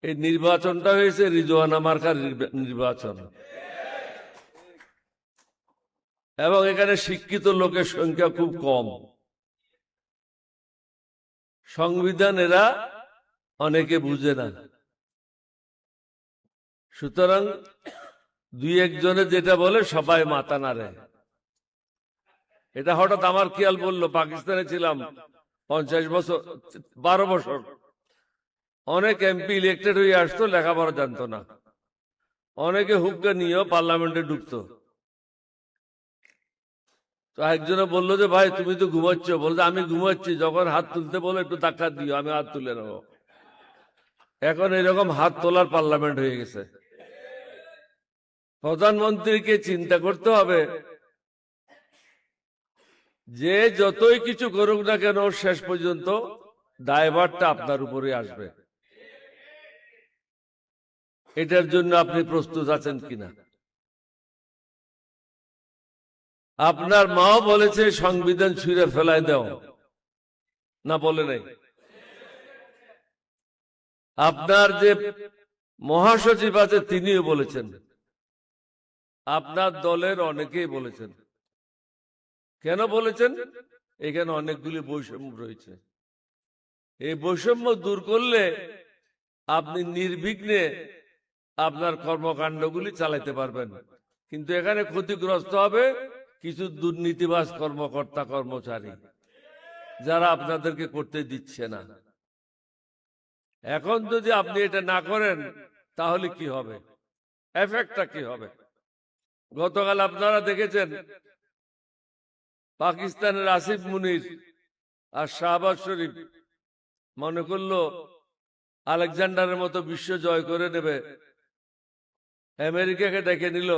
এই নির্বাচনটা হয়েছে রিজওয়ানা মার্কার নির্বাচন, এবং এখানে শিক্ষিত লোকের সংখ্যা খুব কম। সংবিধান এরা অনেকে বুঝে না। সুতরাং দুই একজনে যেটা বলে সবাই মাথা নাড়ে। এটা হঠাৎ আমার খেয়াল বললো, পাকিস্তানে ছিলাম 50 বছর 12 বছর, অনেক এমপি ইলেক্টেড হয়ে আসতো, লেখাপড়া জানতো না, অনেকে হুক্কা নিয়েও পার্লামেন্টে ঢুকতো। তো একজনে বললো যে ভাই তুমি তো ঘুমাচ্ছ, বলতে আমি ঘুমাচ্ছি, যখন হাত তুলতে বলো একটু ধাক্কা দিও, আমি হাত তুলে নেবো। এখন এরকম হাত তোলার পার্লামেন্ট হয়ে গেছে। প্রধানমন্ত্রীকে চিন্তা করতে হবে যে যতই কিছু করুক না কেন শেষ পর্যন্ত দায়ভারটা আপনার উপরে আসবে। এটার জন্য আপনি প্রস্তুত আছেন কিনা? আপনার মাও বলেছে সংবিধান ছুঁড়ে ফেলাই দাও, না বলে নাই? আপনার যে মহাসচিব আছে তিনিও বলেছেন, আপনার দলের অনেকেই বলেছেন। কেন বলেছেন? এখানে অনেকগুলি বৈষম্য রয়েছে। এই বৈষম্য দূর করলে আপনি নির্বিঘ্নে আপনার কর্মকাণ্ডগুলি চালাতে পারবেন। কিন্তু এখানে ক্ষতিগ্রস্ত হবে কিছু দুর্নীতিবাজ কর্মকর্তা কর্মচারী, যারা আপনাদেরকে করতে দিচ্ছে না। এখন যদি আপনি এটা না করেন তাহলে কি হবে? এফেক্টটা কি হবে? গতকাল আপনারা দেখেছেন পাকিস্তানের আসিফ মুনির আর শাহবাজ শরীফ মনে করলো আলেকজান্ডারের মতো বিশ্ব জয় করে নেবে, আমেরিকাকে ডেকে নিল,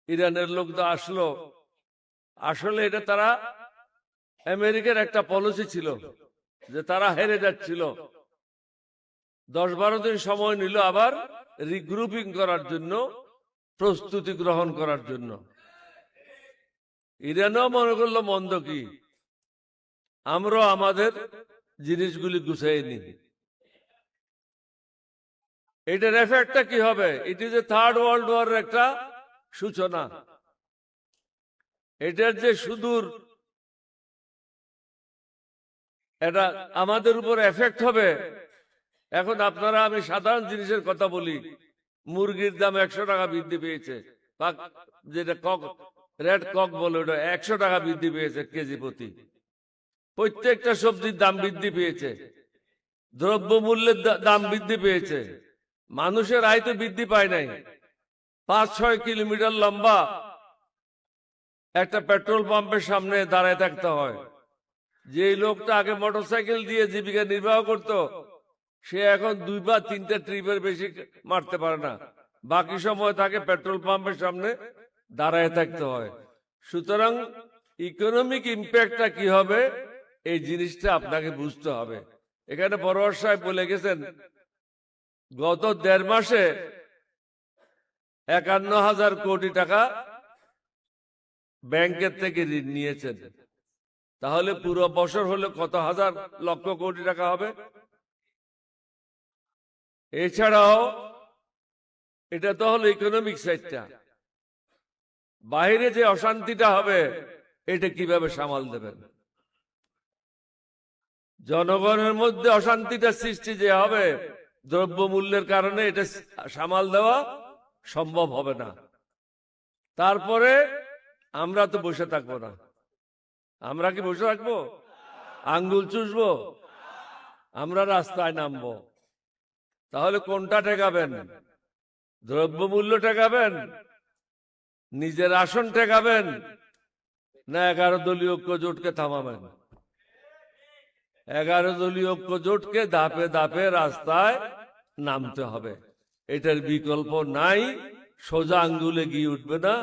ইরানের লোক তো আসলো। আসলে এটা তারা আমেরিকার একটা পলিসি ছিল যে তারা হেরে যাচ্ছিল, 10-12 দিন সময় নিল আবার রিগ্রুপিং করার জন্য, প্রস্তুতি গ্রহণ করার জন্য। ইরানও মনে করলো মন্দ কি, আমরাও আমাদের জিনিসগুলি গুছাই নি। এটার এফেক্টটা কি হবে? It is a third world ওয়ারের একটা সূচনা। এটার যে সুদূর এটা আমাদের উপর এফেক্ট হবে। এখন আপনারা, আমি সাধারণ জিনিসের কথা বলি, মুরগির দাম 100 টাকা বৃদ্ধি পেয়েছে, যেটা কক, রেড কক বলে, ওটা 100 টাকা বৃদ্ধি পেয়েছে কেজি প্রতি। প্রত্যেকটা সবজির দাম বৃদ্ধি পেয়েছে, দ্রব্য মূল্যের দাম বৃদ্ধি পেয়েছে। মানুষের আয় তো বৃদ্ধি পায় নাই। 5-6 কিলোমিটার লম্বা একটা পেট্রোল পাম্পের সামনে দাঁড়ায় থাকতে হয়। যে লোকটা আগে মোটরসাইকেল দিয়ে জীবিকা নির্বাহ করত, সে এখন 2 বা 3টা ট্রিপের বেশি মারতে পারে না, বাকি সময় তাকে পেট্রোল পাম্পের সামনে দাঁড়ায় থাকতে হয়। সুতরাং ইকোনমিক ইম্প্যাক্টটা কি হবে এই জিনিসটা আপনাকে বুঝতে হবে। এখানে বড়োয়ার সাহেব বলে গেছেন গত 1.5 মাসে 51,000 কোটি টাকা ব্যাংকের থেকে ঋণ নিয়েছেন। তাহলে পুরো বছর হলে কত হাজার লক্ষ কোটি টাকা হবে? এছাড়াও এটা তো হলো ইকোনমিক সাইডটা, বাইরে যে অশান্তিটা হবে এটা কিভাবে সামাল দেবেন? জনগণের মধ্যে অশান্তিটা সৃষ্টি যে হবে দ্রব্য মূল্যের কারণে, এটা সামাল দেওয়া সম্ভব হবে না। তারপরে আমরা তো বসে থাকবো না। আমরা কি বসে থাকবো? আঙ্গুল চুষবো? আমরা রাস্তায় নামবো। তাহলে কোনটা ঠেকাবেন? দ্রব্যমূল্য ঠেকাবেন, নিজের আসন ঠেকাবেন, না 11 দলীয় ঐক্য জোটকে থামাবেন? 11 দলীয় ঐক্য জোটকে ধাপে ধাপে রাস্তায় নামতে হবে। এটার বিকল্প নাই, সোজা আঙ্গুলে গিয়ে উঠবে না।